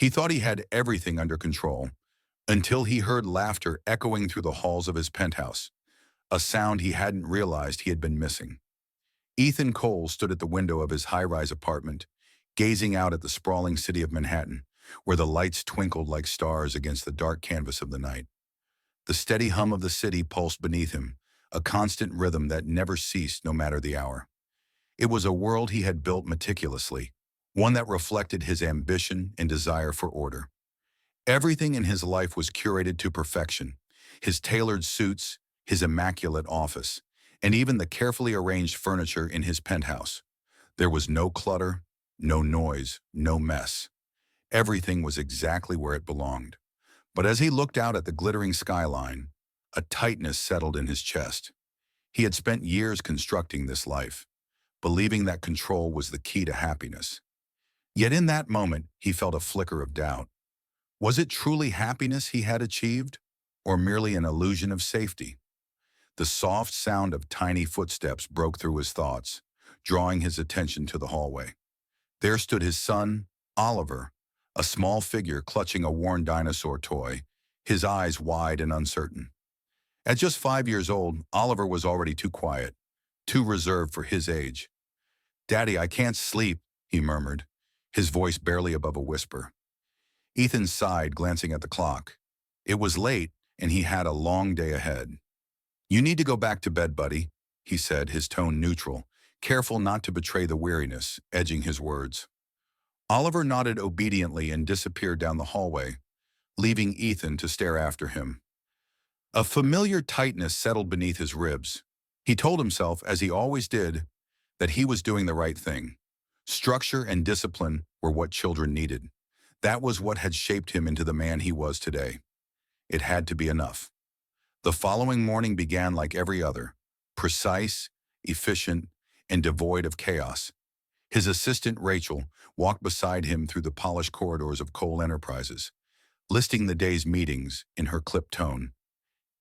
He thought he had everything under control until he heard laughter echoing through the halls of his penthouse, a sound he hadn't realized he had been missing. Ethan Cole stood at the window of his high-rise apartment, gazing out at the sprawling city of Manhattan, where the lights twinkled like stars against the dark canvas of the night. The steady hum of the city pulsed beneath him, a constant rhythm that never ceased no matter the hour. It was a world he had built meticulously, one that reflected his ambition and desire for order. Everything in his life was curated to perfection: his tailored suits, his immaculate office, and even the carefully arranged furniture in his penthouse. There was no clutter, no noise, no mess. Everything was exactly where it belonged. But as he looked out at the glittering skyline, a tightness settled in his chest. He had spent years constructing this life, believing that control was the key to happiness. Yet in that moment, he felt a flicker of doubt. Was it truly happiness he had achieved, or merely an illusion of safety? The soft sound of tiny footsteps broke through his thoughts, drawing his attention to the hallway. There stood his son, Oliver, a small figure clutching a worn dinosaur toy, his eyes wide and uncertain. At just 5 years old, Oliver was already too quiet, too reserved for his age. "Daddy, I can't sleep," he murmured, his voice barely above a whisper. Ethan sighed, glancing at the clock. It was late, and he had a long day ahead. "You need to go back to bed, buddy," he said, his tone neutral, careful not to betray the weariness edging his words. Oliver nodded obediently and disappeared down the hallway, leaving Ethan to stare after him. A familiar tightness settled beneath his ribs. He told himself, as he always did, that he was doing the right thing. Structure and discipline were what children needed. That was what had shaped him into the man he was today. It had to be enough. The following morning began like every other, precise, efficient, and devoid of chaos. His assistant, Rachel, walked beside him through the polished corridors of Cole Enterprises, listing the day's meetings in her clipped tone.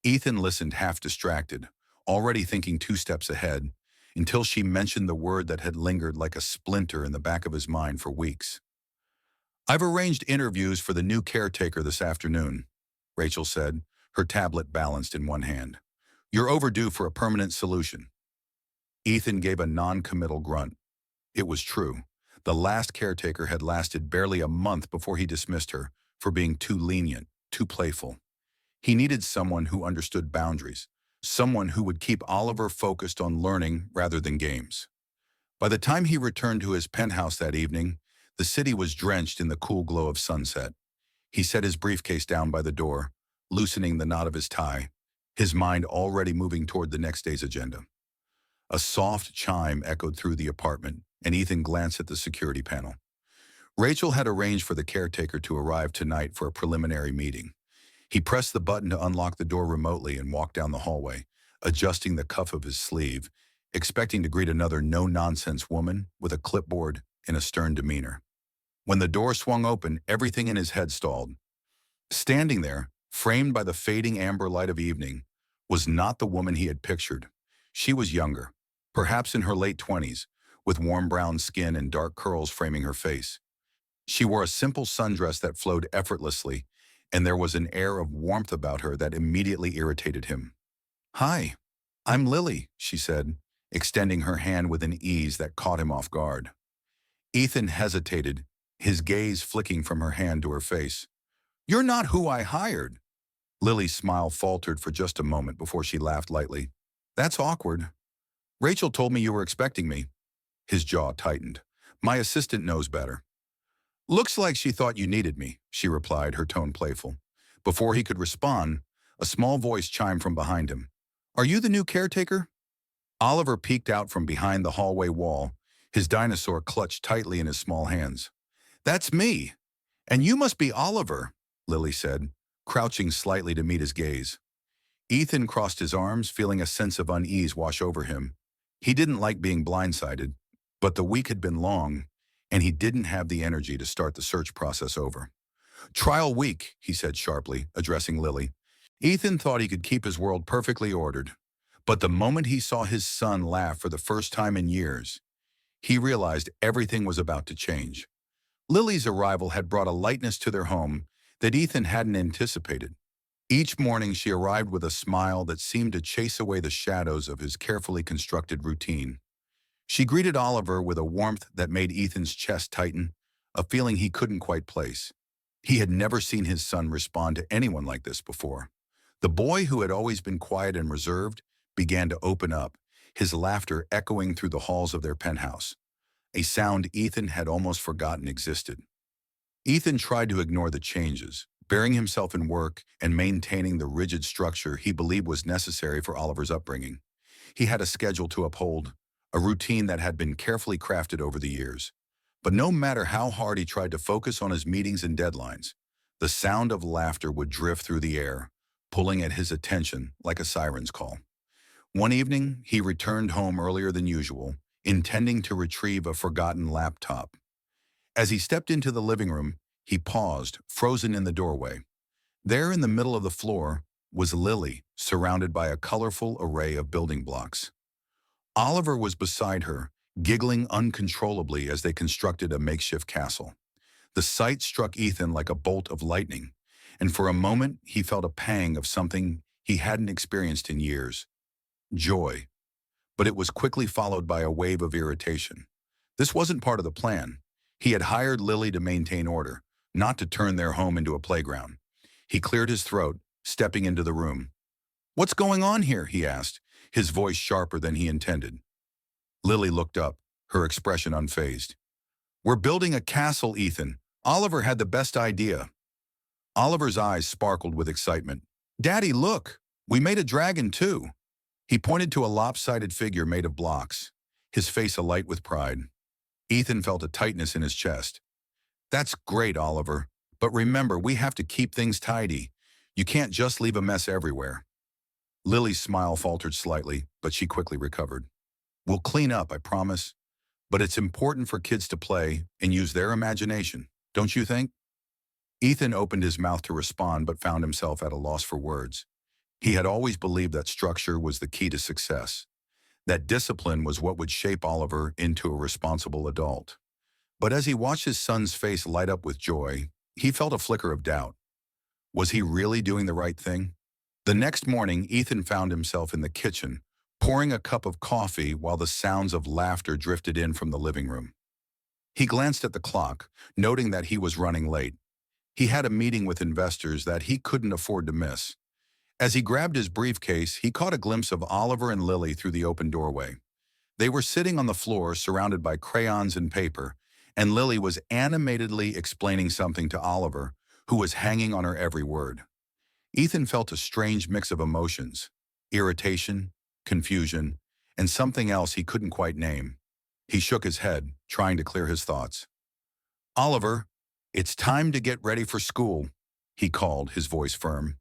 Ethan listened half distracted, already thinking 2 steps ahead, until she mentioned the word that had lingered like a splinter in the back of his mind for weeks. "I've arranged interviews for the new caretaker this afternoon," Rachel said, her tablet balanced in one hand. "You're overdue for a permanent solution." Ethan gave a non-committal grunt. It was true. The last caretaker had lasted barely a month before he dismissed her for being too lenient, too playful. He needed someone who understood boundaries, someone who would keep Oliver focused on learning rather than games. By the time he returned to his penthouse that evening, the city was drenched in the cool glow of sunset. He set his briefcase down by the door, loosening the knot of his tie, his mind already moving toward the next day's agenda. A soft chime echoed through the apartment, and Ethan glanced at the security panel. Rachel had arranged for the caretaker to arrive tonight for a preliminary meeting. He pressed the button to unlock the door remotely and walked down the hallway, adjusting the cuff of his sleeve, expecting to greet another no-nonsense woman with a clipboard and a stern demeanor. When the door swung open, everything in his head stalled. Standing there, framed by the fading amber light of evening, was not the woman he had pictured. She was younger, perhaps in her late 20s, with warm brown skin and dark curls framing her face. She wore a simple sundress that flowed effortlessly, and there was an air of warmth about her that immediately irritated him. "Hi, I'm Lily," she said, extending her hand with an ease that caught him off guard. Ethan hesitated, his gaze flicking from her hand to her face. "You're not who I hired." Lily's smile faltered for just a moment before she laughed lightly. "That's awkward. Rachel told me you were expecting me." His jaw tightened. "My assistant knows better." "Looks like she thought you needed me," she replied, her tone playful. Before he could respond, a small voice chimed from behind him. "Are you the new caretaker?" Oliver peeked out from behind the hallway wall, his dinosaur clutched tightly in his small hands. "That's me. And you must be Oliver," Lily said, crouching slightly to meet his gaze. Ethan crossed his arms, feeling a sense of unease wash over him. He didn't like being blindsided, but the week had been long, and he didn't have the energy to start the search process over. "Trial week," he said sharply, addressing Lily. Ethan thought he could keep his world perfectly ordered, but the moment he saw his son laugh for the first time in years, he realized everything was about to change. Lily's arrival had brought a lightness to their home that Ethan hadn't anticipated. Each morning she arrived with a smile that seemed to chase away the shadows of his carefully constructed routine. She greeted Oliver with a warmth that made Ethan's chest tighten, a feeling he couldn't quite place. He had never seen his son respond to anyone like this before. The boy, who had always been quiet and reserved, began to open up, his laughter echoing through the halls of their penthouse, a sound Ethan had almost forgotten existed. Ethan tried to ignore the changes, burying himself in work and maintaining the rigid structure he believed was necessary for Oliver's upbringing. He had a schedule to uphold, a routine that had been carefully crafted over the years. But no matter how hard he tried to focus on his meetings and deadlines, the sound of laughter would drift through the air, pulling at his attention like a siren's call. One evening, he returned home earlier than usual, intending to retrieve a forgotten laptop. As he stepped into the living room, he paused, frozen in the doorway. There in the middle of the floor was Lily, surrounded by a colorful array of building blocks. Oliver was beside her, giggling uncontrollably as they constructed a makeshift castle. The sight struck Ethan like a bolt of lightning, and for a moment he felt a pang of something he hadn't experienced in years: joy. But it was quickly followed by a wave of irritation. This wasn't part of the plan. He had hired Lily to maintain order, not to turn their home into a playground. He cleared his throat, stepping into the room. "What's going on here?" he asked, his voice sharper than he intended. Lily looked up, her expression unfazed. "We're building a castle, Ethan. Oliver had the best idea." Oliver's eyes sparkled with excitement. "Daddy, look! We made a dragon, too." He pointed to a lopsided figure made of blocks, his face alight with pride. Ethan felt a tightness in his chest. "That's great, Oliver. But remember, we have to keep things tidy. You can't just leave a mess everywhere." Lily's smile faltered slightly, but she quickly recovered. "We'll clean up, I promise. But it's important for kids to play and use their imagination, don't you think?" Ethan opened his mouth to respond but found himself at a loss for words. He had always believed that structure was the key to success, that discipline was what would shape Oliver into a responsible adult. But as he watched his son's face light up with joy, he felt a flicker of doubt. Was he really doing the right thing? The next morning, Ethan found himself in the kitchen, pouring a cup of coffee while the sounds of laughter drifted in from the living room. He glanced at the clock, noting that he was running late. He had a meeting with investors that he couldn't afford to miss. As he grabbed his briefcase, he caught a glimpse of Oliver and Lily through the open doorway. They were sitting on the floor, surrounded by crayons and paper, and Lily was animatedly explaining something to Oliver, who was hanging on her every word. Ethan felt a strange mix of emotions: irritation, confusion, and something else he couldn't quite name. He shook his head, trying to clear his thoughts. "Oliver, it's time to get ready for school," he called, his voice firm.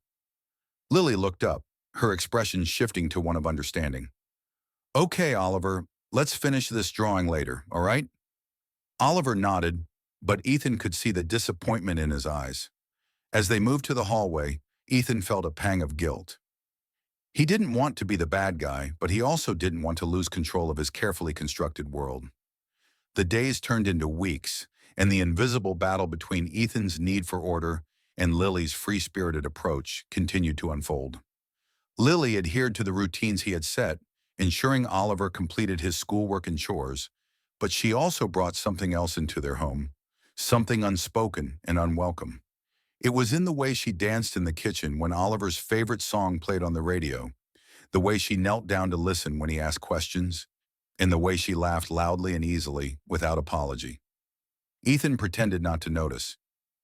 Lily looked up, her expression shifting to one of understanding. "Okay, Oliver, let's finish this drawing later, all right?" Oliver nodded, but Ethan could see the disappointment in his eyes. As they moved to the hallway, Ethan felt a pang of guilt. He didn't want to be the bad guy, but he also didn't want to lose control of his carefully constructed world. The days turned into weeks, and the invisible battle between Ethan's need for order and Lily's free-spirited approach continued to unfold. Lily adhered to the routines he had set, ensuring Oliver completed his schoolwork and chores, but she also brought something else into their home, something unspoken and unwelcome. It was in the way she danced in the kitchen when Oliver's favorite song played on the radio, the way she knelt down to listen when he asked questions, and the way she laughed loudly and easily without apology. Ethan pretended not to notice.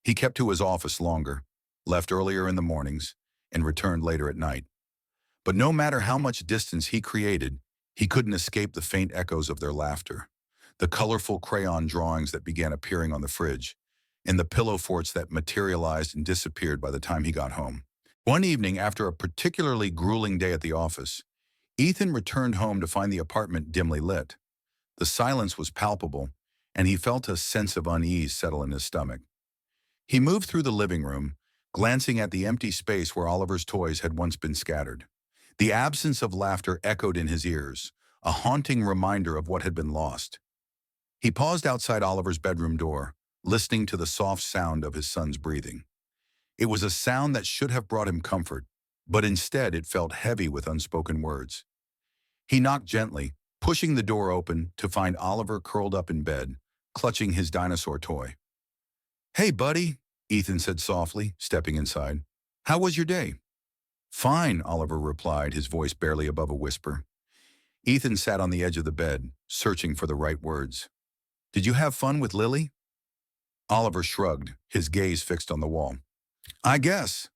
He kept to his office longer, left earlier in the mornings, and returned later at night. But no matter how much distance he created, he couldn't escape the faint echoes of their laughter, the colorful crayon drawings that began appearing on the fridge, and the pillow forts that materialized and disappeared by the time he got home. One evening, after a particularly grueling day at the office, Ethan returned home to find the apartment dimly lit. The silence was palpable, and he felt a sense of unease settle in his stomach. He moved through the living room, glancing at the empty space where Oliver's toys had once been scattered. The absence of laughter echoed in his ears, a haunting reminder of what had been lost. He paused outside Oliver's bedroom door, listening to the soft sound of his son's breathing. It was a sound that should have brought him comfort, but instead it felt heavy with unspoken words. He knocked gently, pushing the door open to find Oliver curled up in bed, clutching his dinosaur toy. "Hey, buddy," Ethan said softly, stepping inside. "How was your day?" "Fine," Oliver replied, his voice barely above a whisper. Ethan sat on the edge of the bed, searching for the right words. "Did you have fun with Lily?" Oliver shrugged, his gaze fixed on the wall. "I guess."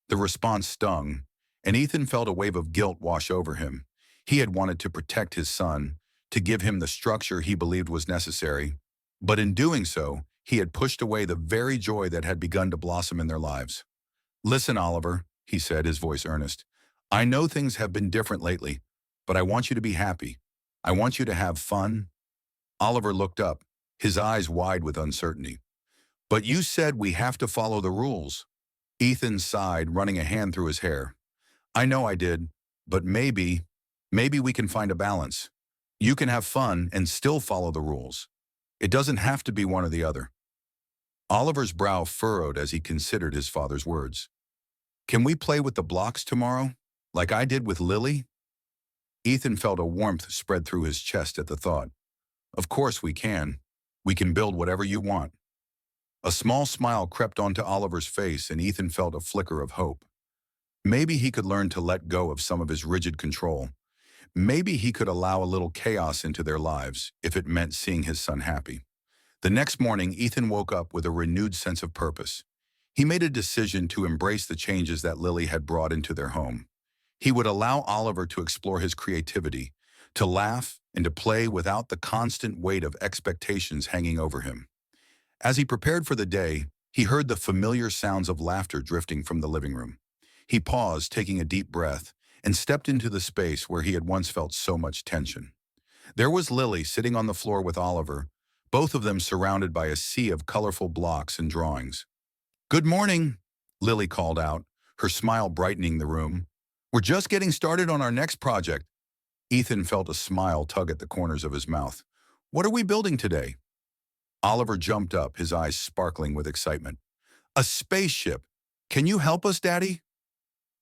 The response stung, and Ethan felt a wave of guilt wash over him. He had wanted to protect his son, to give him the structure he believed was necessary, but in doing so, he had pushed away the very joy that had begun to blossom in their lives. "Listen, Oliver," he said, his voice earnest. "I know things have been different lately, but I want you to be happy. I want you to have fun." Oliver looked up, his eyes wide with uncertainty. "But you said we have to follow the rules." Ethan sighed, running a hand through his hair. "I know I did, but maybe we can find a balance. You can have fun and still follow the rules. It doesn't have to be one or the other." Oliver's brow furrowed as he considered his father's words. "Can we play with the blocks tomorrow, like I did with Lily?" Ethan felt a warmth spread through his chest at the thought. "Of course we can. We can build whatever you want." A small smile crept onto Oliver's face, and Ethan felt a flicker of hope. Maybe he could learn to let go of some of his rigid control. Maybe he could allow a little chaos into their lives if it meant seeing his son happy. The next morning, Ethan woke up with a renewed sense of purpose. He made a decision to embrace the changes that Lily had brought into their home. He would allow Oliver to explore his creativity, to laugh and to play without the constant weight of expectations hanging over him. As he prepared for the day, he heard the familiar sounds of laughter drifting from the living room. He paused, taking a deep breath, and stepped into the space where he had once felt so much tension. There was Lily sitting on the floor with Oliver, both of them surrounded by a sea of colorful blocks and drawings. "Good morning," Lily called out, her smile brightening the room. "We're just getting started on our next project." Ethan felt a smile tug at the corners of his mouth. "What are we building today?" Oliver jumped up, his eyes sparkling with excitement. "A spaceship! Can you help us, Daddy?"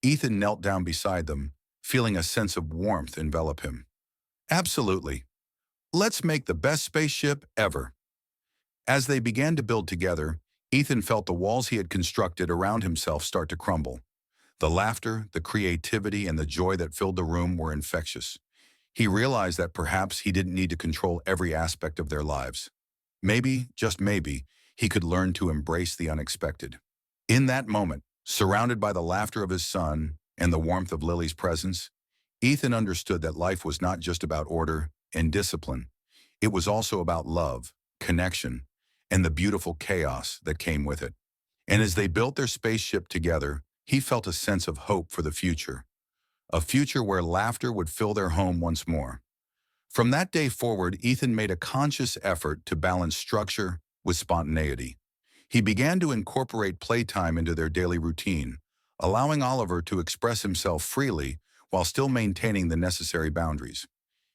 Ethan knelt down beside them, feeling a sense of warmth envelop him. "Absolutely. Let's make the best spaceship ever." As they began to build together, Ethan felt the walls he had constructed around himself start to crumble. The laughter, the creativity, and the joy that filled the room were infectious. He realized that perhaps he didn't need to control every aspect of their lives. Maybe, just maybe, he could learn to embrace the unexpected. In that moment, surrounded by the laughter of his son and the warmth of Lily's presence, Ethan understood that life was not just about order and discipline. It was also about love, connection, and the beautiful chaos that came with it. And as they built their spaceship together, he felt a sense of hope for the future, a future where laughter would fill their home once more. From that day forward, Ethan made a conscious effort to balance structure with spontaneity. He began to incorporate playtime into their daily routine, allowing Oliver to express himself freely while still maintaining the necessary boundaries.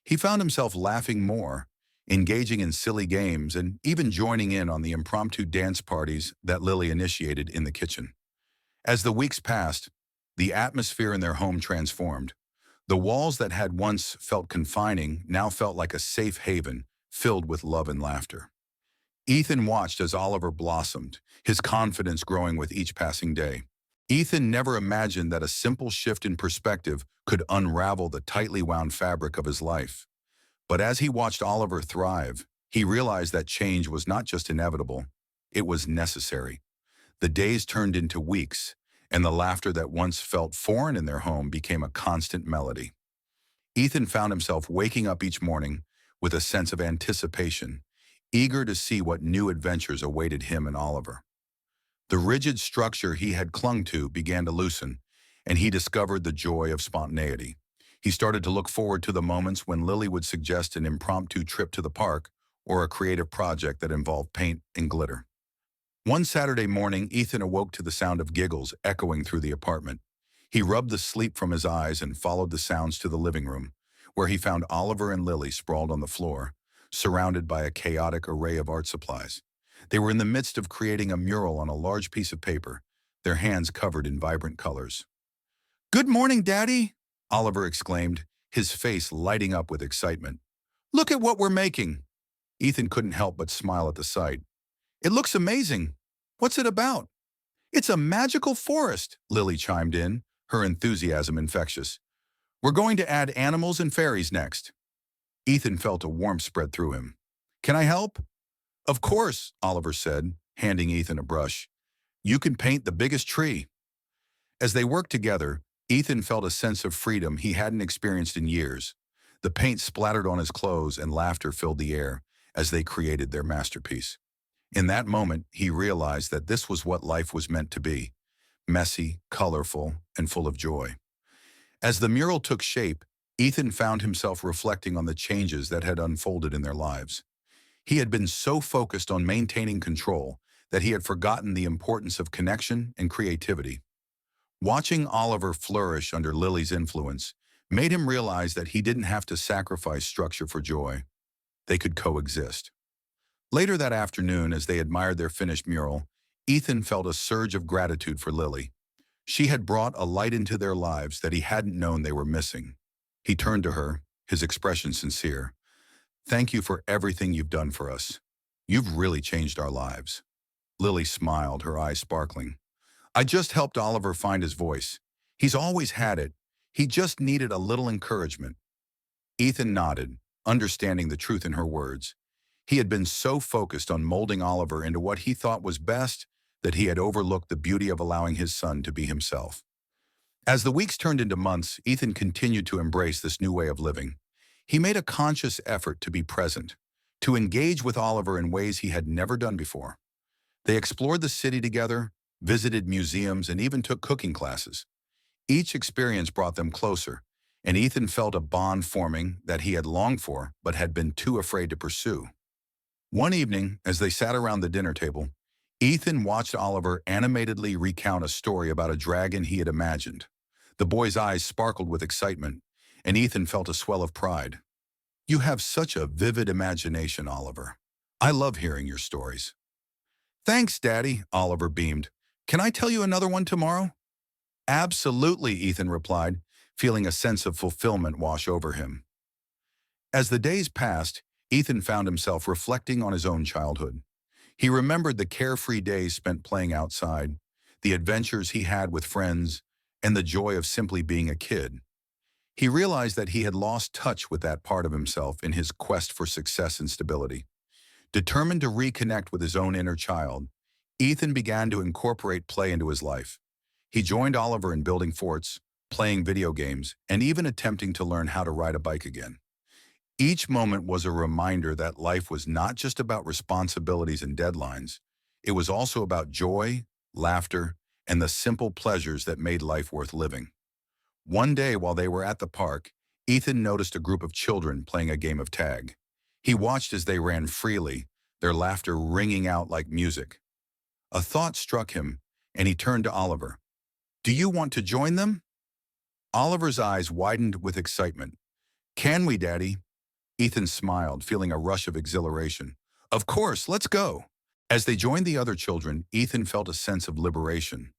He found himself laughing more, engaging in silly games, and even joining in on the impromptu dance parties that Lily initiated in the kitchen. As the weeks passed, the atmosphere in their home transformed. The walls that had once felt confining now felt like a safe haven filled with love and laughter. Ethan watched as Oliver blossomed, his confidence growing with each passing day. Ethan never imagined that a simple shift in perspective could unravel the tightly wound fabric of his life. But as he watched Oliver thrive, he realized that change was not just inevitable, it was necessary. The days turned into weeks, and the laughter that once felt foreign in their home became a constant melody. Ethan found himself waking up each morning with a sense of anticipation, eager to see what new adventures awaited him and Oliver. The rigid structure he had clung to began to loosen, and he discovered the joy of spontaneity. He started to look forward to the moments when Lily would suggest an impromptu trip to the park or a creative project that involved paint and glitter. One Saturday morning, Ethan awoke to the sound of giggles echoing through the apartment. He rubbed the sleep from his eyes and followed the sounds to the living room, where he found Oliver and Lily sprawled on the floor, surrounded by a chaotic array of art supplies. They were in the midst of creating a mural on a large piece of paper, their hands covered in vibrant colors. "Good morning, Daddy!" Oliver exclaimed, his face lighting up with excitement. "Look at what we're making!" Ethan couldn't help but smile at the sight. "It looks amazing. What's it about?" "It's a magical forest," Lily chimed in, her enthusiasm infectious. "We're going to add animals and fairies next." Ethan felt a warmth spread through him. "Can I help?" "Of course," Oliver said, handing Ethan a brush. "You can paint the biggest tree." As they worked together, Ethan felt a sense of freedom he hadn't experienced in years. The paint splattered on his clothes and laughter filled the air as they created their masterpiece. In that moment, he realized that this was what life was meant to be: messy, colorful, and full of joy. As the mural took shape, Ethan found himself reflecting on the changes that had unfolded in their lives. He had been so focused on maintaining control that he had forgotten the importance of connection and creativity. Watching Oliver flourish under Lily's influence made him realize that he didn't have to sacrifice structure for joy. They could coexist. Later that afternoon, as they admired their finished mural, Ethan felt a surge of gratitude for Lily. She had brought a light into their lives that he hadn't known they were missing. He turned to her, his expression sincere. "Thank you for everything you've done for us. You've really changed our lives." Lily smiled, her eyes sparkling. "I just helped Oliver find his voice. He's always had it. He just needed a little encouragement." Ethan nodded, understanding the truth in her words. He had been so focused on molding Oliver into what he thought was best that he had overlooked the beauty of allowing his son to be himself. As the weeks turned into months, Ethan continued to embrace this new way of living. He made a conscious effort to be present, to engage with Oliver in ways he had never done before. They explored the city together, visited museums, and even took cooking classes. Each experience brought them closer, and Ethan felt a bond forming that he had longed for but had been too afraid to pursue. One evening, as they sat around the dinner table, Ethan watched Oliver animatedly recount a story about a dragon he had imagined. The boy's eyes sparkled with excitement, and Ethan felt a swell of pride. "You have such a vivid imagination, Oliver. I love hearing your stories." "Thanks, Daddy," Oliver beamed. "Can I tell you another one tomorrow?" "Absolutely," Ethan replied, feeling a sense of fulfillment wash over him. As the days passed, Ethan found himself reflecting on his own childhood. He remembered the carefree days spent playing outside, the adventures he had with friends, and the joy of simply being a kid. He realized that he had lost touch with that part of himself in his quest for success and stability. Determined to reconnect with his own inner child, Ethan began to incorporate play into his life. He joined Oliver in building forts, playing video games, and even attempting to learn how to ride a bike again. Each moment was a reminder that life was not just about responsibilities and deadlines. It was also about joy, laughter, and the simple pleasures that made life worth living. One day while they were at the park, Ethan noticed a group of children playing a game of tag. He watched as they ran freely, their laughter ringing out like music. A thought struck him, and he turned to Oliver. "Do you want to join them?" Oliver's eyes widened with excitement. "Can we, Daddy?" Ethan smiled, feeling a rush of exhilaration. "Of course, let's go." As they joined the other children, Ethan felt a sense of liberation.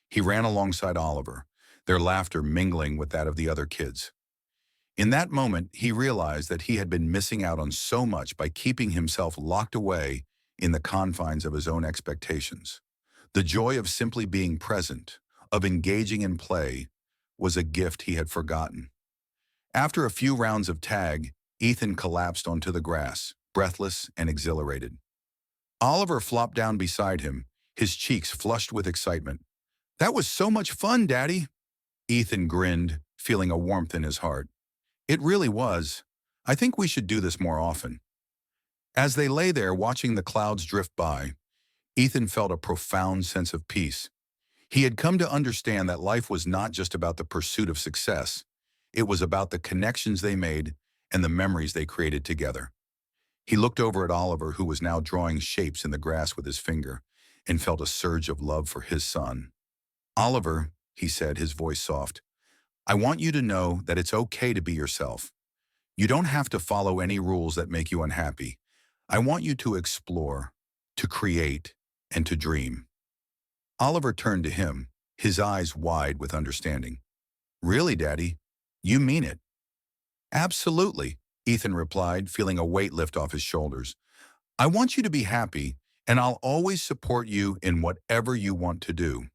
He ran alongside Oliver, their laughter mingling with that of the other kids. In that moment, he realized that he had been missing out on so much by keeping himself locked away in the confines of his own expectations. The joy of simply being present, of engaging in play, was a gift he had forgotten. After a few rounds of tag, Ethan collapsed onto the grass, breathless and exhilarated. Oliver flopped down beside him, his cheeks flushed with excitement. "That was so much fun, Daddy." Ethan grinned, feeling a warmth in his heart. "It really was. I think we should do this more often." As they lay there watching the clouds drift by, Ethan felt a profound sense of peace. He had come to understand that life was not just about the pursuit of success. It was about the connections they made and the memories they created together. He looked over at Oliver, who was now drawing shapes in the grass with his finger, and felt a surge of love for his son. "Oliver," he said, his voice soft, "I want you to know that it's okay to be yourself. You don't have to follow any rules that make you unhappy. I want you to explore. to create, and to dream. Oliver turned to him, his eyes wide with understanding. Really, Daddy? You mean it? Absolutely, Ethan replied, feeling a weight lift off his shoulders. I want you to be happy, and I'll always support you in whatever you want to do.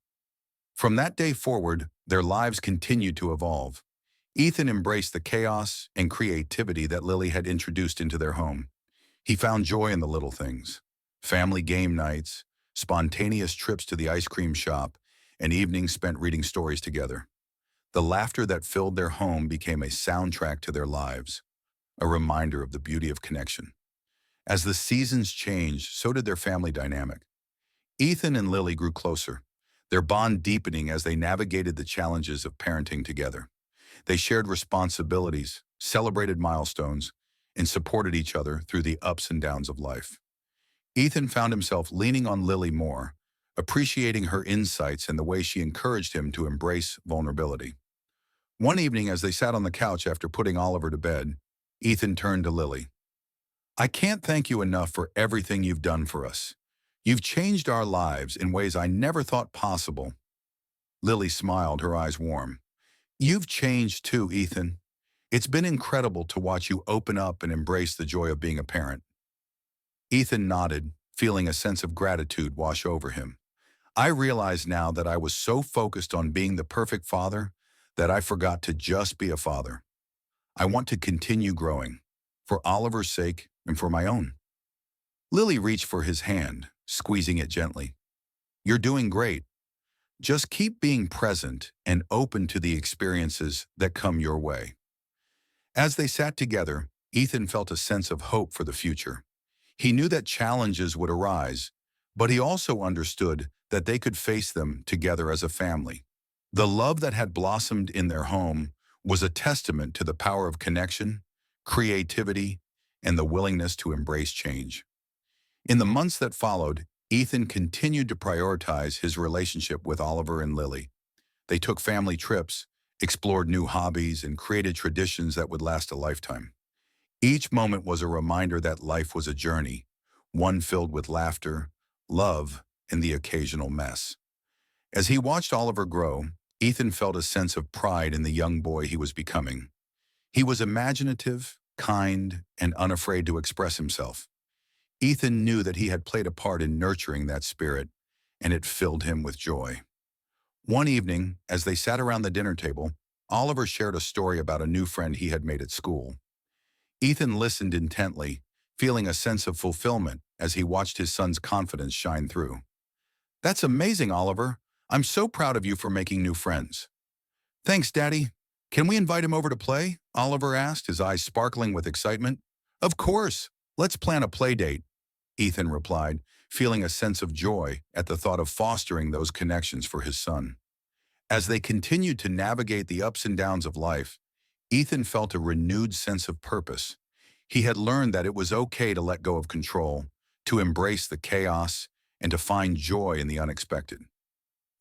From that day forward, their lives continued to evolve. Ethan embraced the chaos and creativity that Lily had introduced into their home. He found joy in the little things: family game nights, spontaneous trips to the ice cream shop, and evenings spent reading stories together. The laughter that filled their home became a soundtrack to their lives, a reminder of the beauty of connection. As the seasons changed, so did their family dynamic. Ethan and Lily grew closer, their bond deepening as they navigated the challenges of parenting together. They shared responsibilities, celebrated milestones, and supported each other through the ups and downs of life. Ethan found himself leaning on Lily more, appreciating her insights and the way she encouraged him to embrace vulnerability. One evening, as they sat on the couch after putting Oliver to bed, Ethan turned to Lily. I can't thank you enough for everything you've done for us. You've changed our lives in ways I never thought possible. Lily smiled, her eyes warm. You've changed too, Ethan. It's been incredible to watch you open up and embrace the joy of being a parent. Ethan nodded, feeling a sense of gratitude wash over him. I realize now that I was so focused on being the perfect father that I forgot to just be a father. I want to continue growing, for Oliver's sake and for my own. Lily reached for his hand, squeezing it gently. You're doing great. Just keep being present and open to the experiences that come your way. As they sat together, Ethan felt a sense of hope for the future. He knew that challenges would arise, but he also understood that they could face them together as a family. The love that had blossomed in their home was a testament to the power of connection, creativity, and the willingness to embrace change. In the months that followed, Ethan continued to prioritize his relationship with Oliver and Lily. They took family trips, explored new hobbies, and created traditions that would last a lifetime. Each moment was a reminder that life was a journey, one filled with laughter, love, and the occasional mess. As he watched Oliver grow, Ethan felt a sense of pride in the young boy he was becoming. He was imaginative, kind, and unafraid to express himself. Ethan knew that he had played a part in nurturing that spirit, and it filled him with joy. One evening, as they sat around the dinner table, Oliver shared a story about a new friend he had made at school. Ethan listened intently, feeling a sense of fulfillment as he watched his son's confidence shine through. That's amazing, Oliver. I'm so proud of you for making new friends. Thanks, Daddy. Can we invite him over to play? Oliver asked, his eyes sparkling with excitement. Of course. Let's plan a play date, Ethan replied, feeling a sense of joy at the thought of fostering those connections for his son. As they continued to navigate the ups and downs of life, Ethan felt a renewed sense of purpose. He had learned that it was okay to let go of control, to embrace the chaos, and to find joy in the unexpected.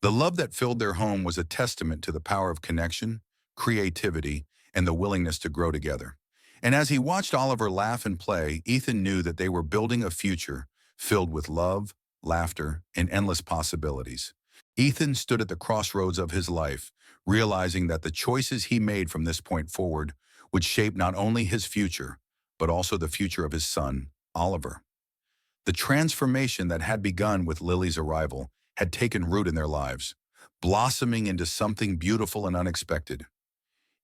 The love that filled their home was a testament to the power of connection, creativity, and the willingness to grow together. And as he watched Oliver laugh and play, Ethan knew that they were building a future filled with love, laughter, and endless possibilities. Ethan stood at the crossroads of his life, realizing that the choices he made from this point forward would shape not only his future, but also the future of his son, Oliver. The transformation that had begun with Lily's arrival had taken root in their lives, blossoming into something beautiful and unexpected.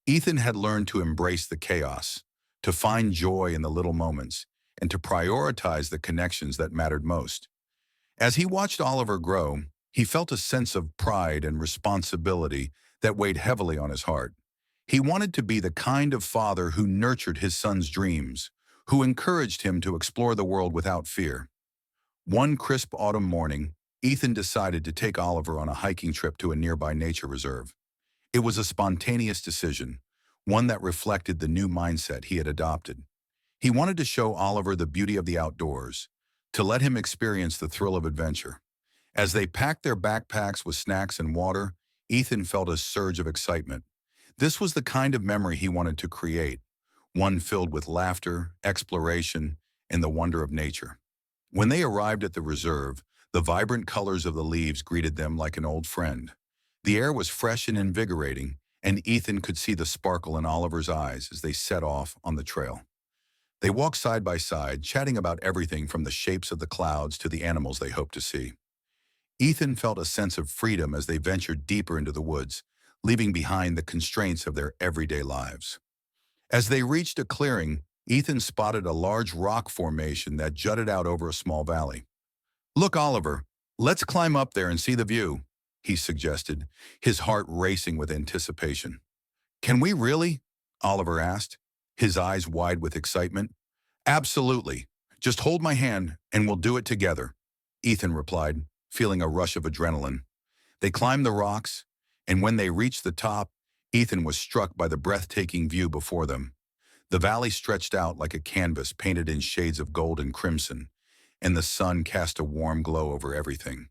Ethan had learned to embrace the chaos, to find joy in the little moments, and to prioritize the connections that mattered most. As he watched Oliver grow, he felt a sense of pride and responsibility that weighed heavily on his heart. He wanted to be the kind of father who nurtured his son's dreams, who encouraged him to explore the world without fear. One crisp autumn morning, Ethan decided to take Oliver on a hiking trip to a nearby nature reserve. It was a spontaneous decision, one that reflected the new mindset he had adopted. He wanted to show Oliver the beauty of the outdoors, to let him experience the thrill of adventure. As they packed their backpacks with snacks and water, Ethan felt a surge of excitement. This was the kind of memory he wanted to create, one filled with laughter, exploration, and the wonder of nature. When they arrived at the reserve, the vibrant colors of the leaves greeted them like an old friend. The air was fresh and invigorating, and Ethan could see the sparkle in Oliver's eyes as they set off on the trail. They walked side by side, chatting about everything from the shapes of the clouds to the animals they hoped to see. Ethan felt a sense of freedom as they ventured deeper into the woods, leaving behind the constraints of their everyday lives. As they reached a clearing, Ethan spotted a large rock formation that jutted out over a small valley. "Look, Oliver, let's climb up there and see the view," he suggested, his heart racing with anticipation. "Can we really?" Oliver asked, his eyes wide with excitement. "Absolutely. Just hold my hand and we'll do it together," Ethan replied, feeling a rush of adrenaline. They climbed the rocks, and when they reached the top, Ethan was struck by the breathtaking view before them. The valley stretched out like a canvas painted in shades of gold and crimson, and the sun cast a warm glow over everything.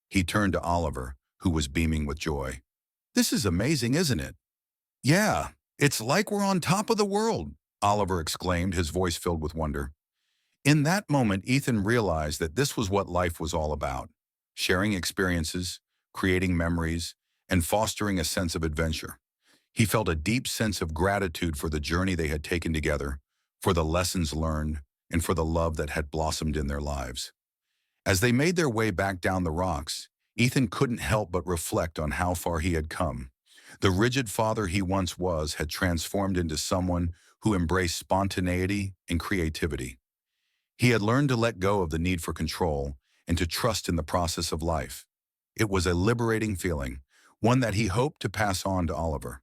He turned to Oliver, who was beaming with joy. "This is amazing, isn't it?" "Yeah, it's like we're on top of the world," Oliver exclaimed, his voice filled with wonder. In that moment, Ethan realized that this was what life was all about: sharing experiences, creating memories, and fostering a sense of adventure. He felt a deep sense of gratitude for the journey they had taken together, for the lessons learned, and for the love that had blossomed in their lives. As they made their way back down the rocks, Ethan couldn't help but reflect on how far he had come. The rigid father he once was had transformed into someone who embraced spontaneity and creativity. He had learned to let go of the need for control and to trust in the process of life. It was a liberating feeling, one that he hoped to pass on to Oliver.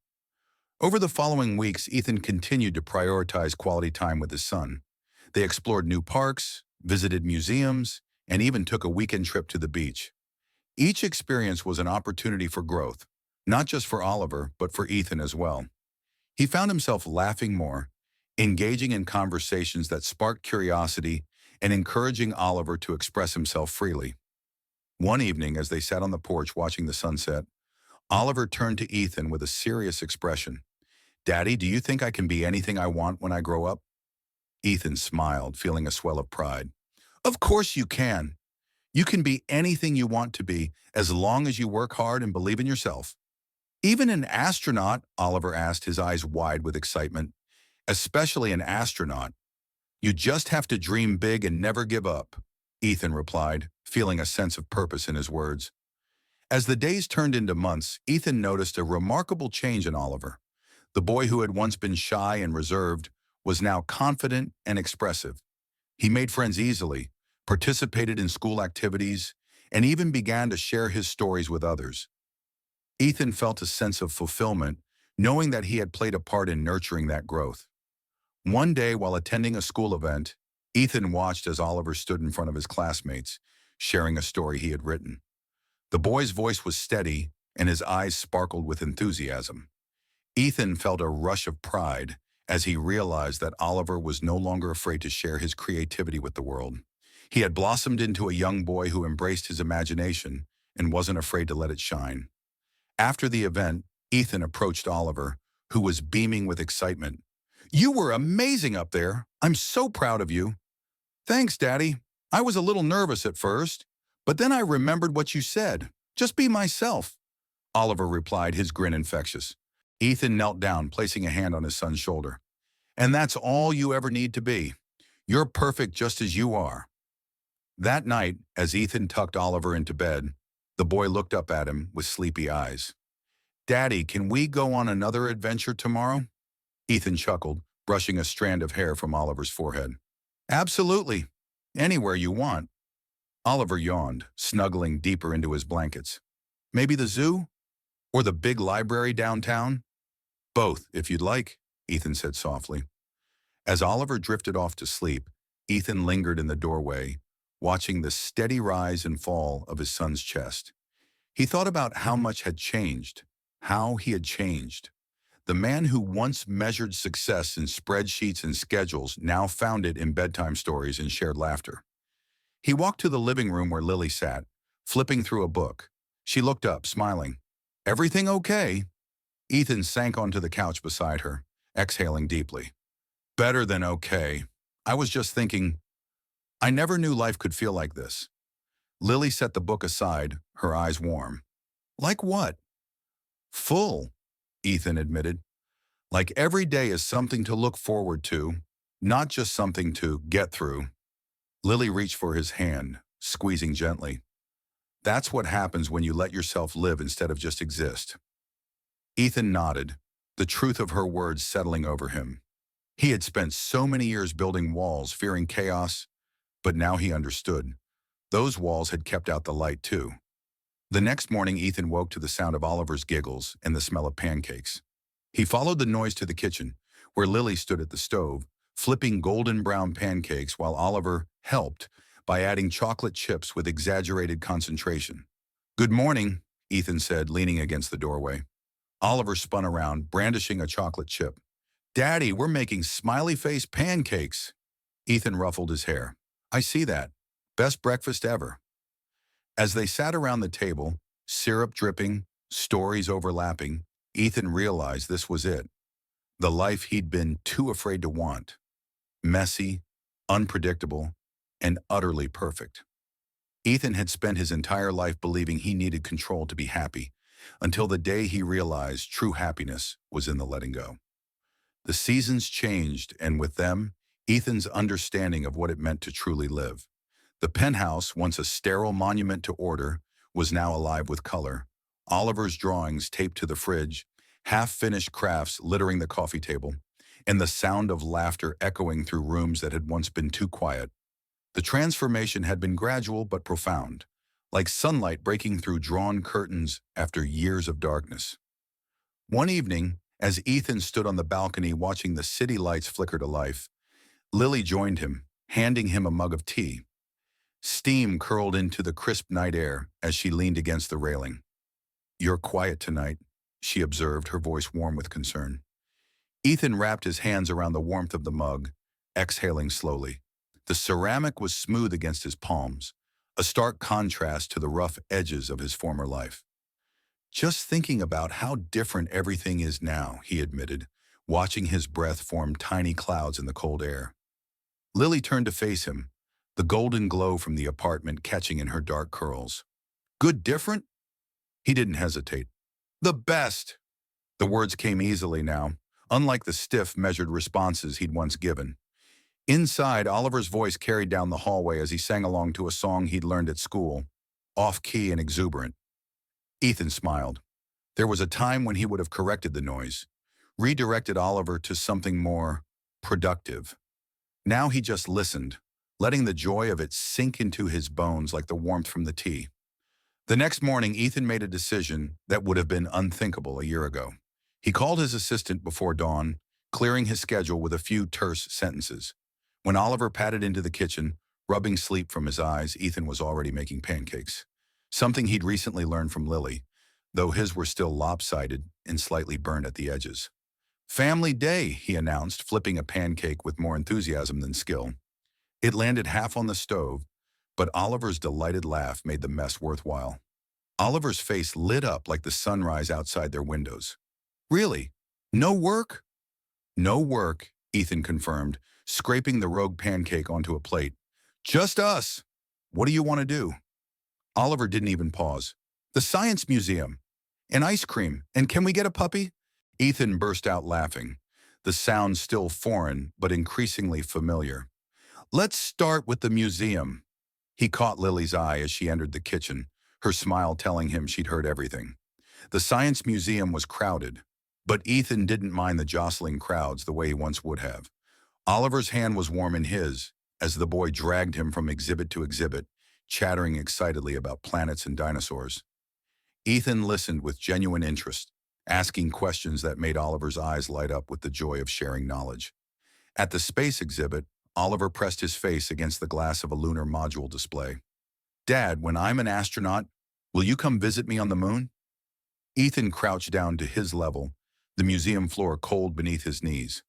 Over the following weeks, Ethan continued to prioritize quality time with his son. They explored new parks, visited museums, and even took a weekend trip to the beach. Each experience was an opportunity for growth, not just for Oliver, but for Ethan as well. He found himself laughing more, engaging in conversations that sparked curiosity, and encouraging Oliver to express himself freely. One evening, as they sat on the porch watching the sunset, Oliver turned to Ethan with a serious expression. "Daddy, do you think I can be anything I want when I grow up?" Ethan smiled, feeling a swell of pride. "Of course you can. You can be anything you want to be, as long as you work hard and believe in yourself." "Even an astronaut?" Oliver asked, his eyes wide with excitement. "Especially an astronaut. You just have to dream big and never give up," Ethan replied, feeling a sense of purpose in his words. As the days turned into months, Ethan noticed a remarkable change in Oliver. The boy who had once been shy and reserved was now confident and expressive. He made friends easily, participated in school activities, and even began to share his stories with others. Ethan felt a sense of fulfillment, knowing that he had played a part in nurturing that growth. One day, while attending a school event, Ethan watched as Oliver stood in front of his classmates, sharing a story he had written. The boy's voice was steady, and his eyes sparkled with enthusiasm. Ethan felt a rush of pride as he realized that Oliver was no longer afraid to share his creativity with the world. He had blossomed into a young boy who embraced his imagination and wasn't afraid to let it shine. After the event, Ethan approached Oliver, who was beaming with excitement. "You were amazing up there. I'm so proud of you." "Thanks, Daddy. I was a little nervous at first, but then I remembered what you said. Just be myself," Oliver replied, his grin infectious. Ethan knelt down, placing a hand on his son's shoulder. "And that's all you ever need to be. You're perfect just as you are." That night, as Ethan tucked Oliver into bed, the boy looked up at him with sleepy eyes. "Daddy, can we go on another adventure tomorrow?" Ethan chuckled, brushing a strand of hair from Oliver's forehead. "Absolutely. Anywhere you want." Oliver yawned, snuggling deeper into his blankets. "Maybe the zoo? Or the big library downtown?" "Both, if you'd like," Ethan said softly. As Oliver drifted off to sleep, Ethan lingered in the doorway, watching the steady rise and fall of his son's chest. He thought about how much had changed, how he had changed. The man who once measured success in spreadsheets and schedules now found it in bedtime stories and shared laughter. He walked to the living room where Lily sat, flipping through a book. She looked up, smiling. "Everything okay?" Ethan sank onto the couch beside her, exhaling deeply. "Better than okay. I was just thinking, I never knew life could feel like this. Lily set the book aside, her eyes warm. Like what? Full, Ethan admitted. Like every day is something to look forward to, not just something to get through. Lily reached for his hand, squeezing gently. That's what happens when you let yourself live instead of just exist. Ethan nodded, the truth of her words settling over him. He had spent so many years building walls, fearing chaos, but now he understood. Those walls had kept out the light too. The next morning, Ethan woke to the sound of Oliver's giggles and the smell of pancakes. He followed the noise to the kitchen, where Lily stood at the stove, flipping golden brown pancakes while Oliver helped by adding chocolate chips with exaggerated concentration. Good morning, Ethan said, leaning against the doorway. Oliver spun around, brandishing a chocolate chip. Daddy, we're making smiley-face pancakes. Ethan ruffled his hair. I see that. Best breakfast ever. As they sat around the table, syrup dripping, stories overlapping, Ethan realized this was it. The life he'd been too afraid to want. Messy, unpredictable, and utterly perfect. Ethan had spent his entire life believing he needed control to be happy, until the day he realized true happiness was in the letting go. The seasons changed, and with them, Ethan's understanding of what it meant to truly live. The penthouse, once a sterile monument to order, was now alive with color. Oliver's drawings taped to the fridge, half-finished crafts littering the coffee table, and the sound of laughter echoing through rooms that had once been too quiet. The transformation had been gradual but profound, like sunlight breaking through drawn curtains after years of darkness. One evening, as Ethan stood on the balcony watching the city lights flicker to life, Lily joined him, handing him a mug of tea. Steam curled into the crisp night air as she leaned against the railing. You're quiet tonight, she observed, her voice warm with concern. Ethan wrapped his hands around the warmth of the mug, exhaling slowly. The ceramic was smooth against his palms, a stark contrast to the rough edges of his former life. Just thinking about how different everything is now, he admitted, watching his breath form tiny clouds in the cold air. Lily turned to face him, the golden glow from the apartment catching in her dark curls. Good different? He didn't hesitate. The best! The words came easily now, unlike the stiff, measured responses he'd once given. Inside, Oliver's voice carried down the hallway as he sang along to a song he'd learned at school, off-key and exuberant. Ethan smiled. There was a time when he would have corrected the noise, redirected Oliver to something more productive. Now he just listened, letting the joy of it sink into his bones like the warmth from the tea. The next morning, Ethan made a decision that would have been unthinkable a year ago. He called his assistant before dawn, clearing his schedule with a few terse sentences. When Oliver padded into the kitchen, rubbing sleep from his eyes, Ethan was already making pancakes. Something he'd recently learned from Lily, though his were still lopsided and slightly burned at the edges. Family day, he announced, flipping a pancake with more enthusiasm than skill. It landed half on the stove, but Oliver's delighted laugh made the mess worthwhile. Oliver's face lit up like the sunrise outside their windows. Really? No work? No work, Ethan confirmed, scraping the rogue pancake onto a plate. Just us. What do you want to do? Oliver didn't even pause. The Science Museum. And ice cream. And can we get a puppy? Ethan burst out laughing, the sound still foreign but increasingly familiar. Let's start with the museum. He caught Lily's eye as she entered the kitchen, her smile telling him she'd heard everything. The Science Museum was crowded, but Ethan didn't mind the jostling crowds the way he once would have. Oliver's hand was warm in his as the boy dragged him from exhibit to exhibit, chattering excitedly about planets and dinosaurs. Ethan listened with genuine interest, asking questions that made Oliver's eyes light up with the joy of sharing knowledge. At the space exhibit, Oliver pressed his face against the glass of a lunar module display. Dad, when I'm an astronaut, will you come visit me on the moon? Ethan crouched down to his level, the museum floor cold beneath his knees.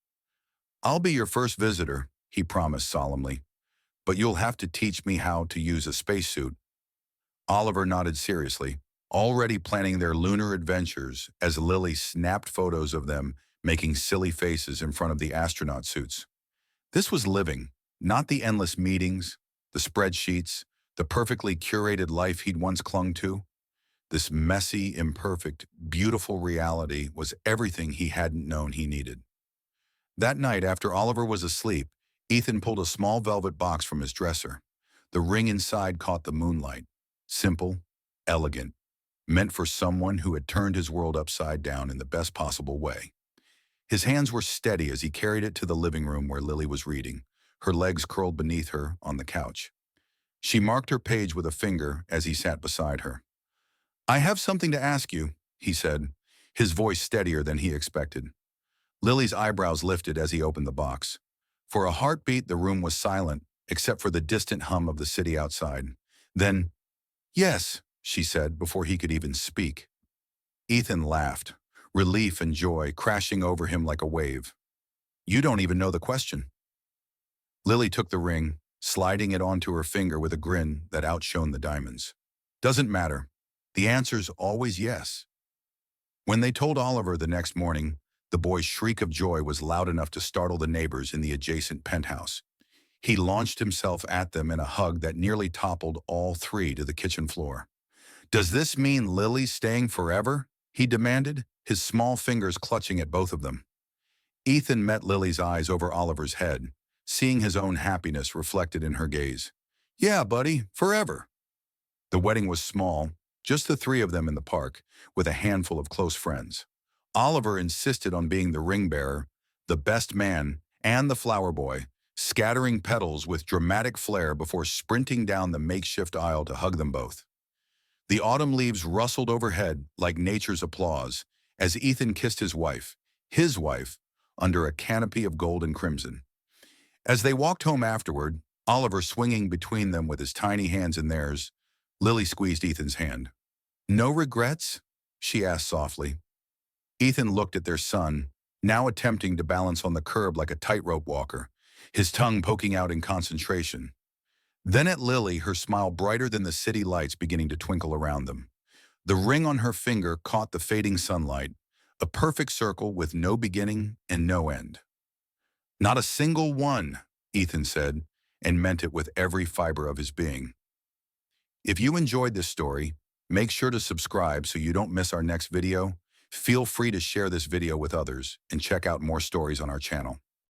I'll be your first visitor, he promised solemnly, but you'll have to teach me how to use a spacesuit. Oliver nodded seriously, already planning their lunar adventures as Lily snapped photos of them making silly faces in front of the astronaut suits. This was living, not the endless meetings, the spreadsheets, the perfectly curated life he'd once clung to. This messy, imperfect, beautiful reality was everything he hadn't known he needed. That night, after Oliver was asleep, Ethan pulled a small velvet box from his dresser. The ring inside caught the moonlight. Simple, elegant, meant for someone who had turned his world upside down in the best possible way. His hands were steady as he carried it to the living room where Lily was reading, her legs curled beneath her on the couch. She marked her page with a finger as he sat beside her. "I have something to ask you," he said, his voice steadier than he expected. Lily's eyebrows lifted as he opened the box. For a heartbeat, the room was silent, except for the distant hum of the city outside. Then, "Yes," she said before he could even speak. Ethan laughed, relief and joy crashing over him like a wave. "You don't even know the question." Lily took the ring, sliding it onto her finger with a grin that outshone the diamonds. "Doesn't matter. The answer's always yes." When they told Oliver the next morning, the boy's shriek of joy was loud enough to startle the neighbors in the adjacent penthouse. He launched himself at them in a hug that nearly toppled all three to the kitchen floor. "Does this mean Lily's staying forever?" he demanded, his small fingers clutching at both of them. Ethan met Lily's eyes over Oliver's head, seeing his own happiness reflected in her gaze. "Yeah, buddy, forever." The wedding was small, just the three of them in the park, with a handful of close friends. Oliver insisted on being the ring bearer, the best man, and the flower boy, scattering petals with dramatic flair before sprinting down the makeshift aisle to hug them both. The autumn leaves rustled overhead like nature's applause as Ethan kissed his wife, under a canopy of gold and crimson. As they walked home afterward, Oliver swinging between them with his tiny hands in theirs, Lily squeezed Ethan's hand. "No regrets?" she asked softly. Ethan looked at their son, now attempting to balance on the curb like a tightrope walker, his tongue poking out in concentration. Then at Lily, her smile brighter than the city lights beginning to twinkle around them. The ring on her finger caught the fading sunlight, a perfect circle with no beginning and no end. "Not a single one," Ethan said, and meant it with every fiber of his being. If you enjoyed this story, make sure to subscribe so you don't miss our next video. Feel free to share this video with others and check out more stories on our channel.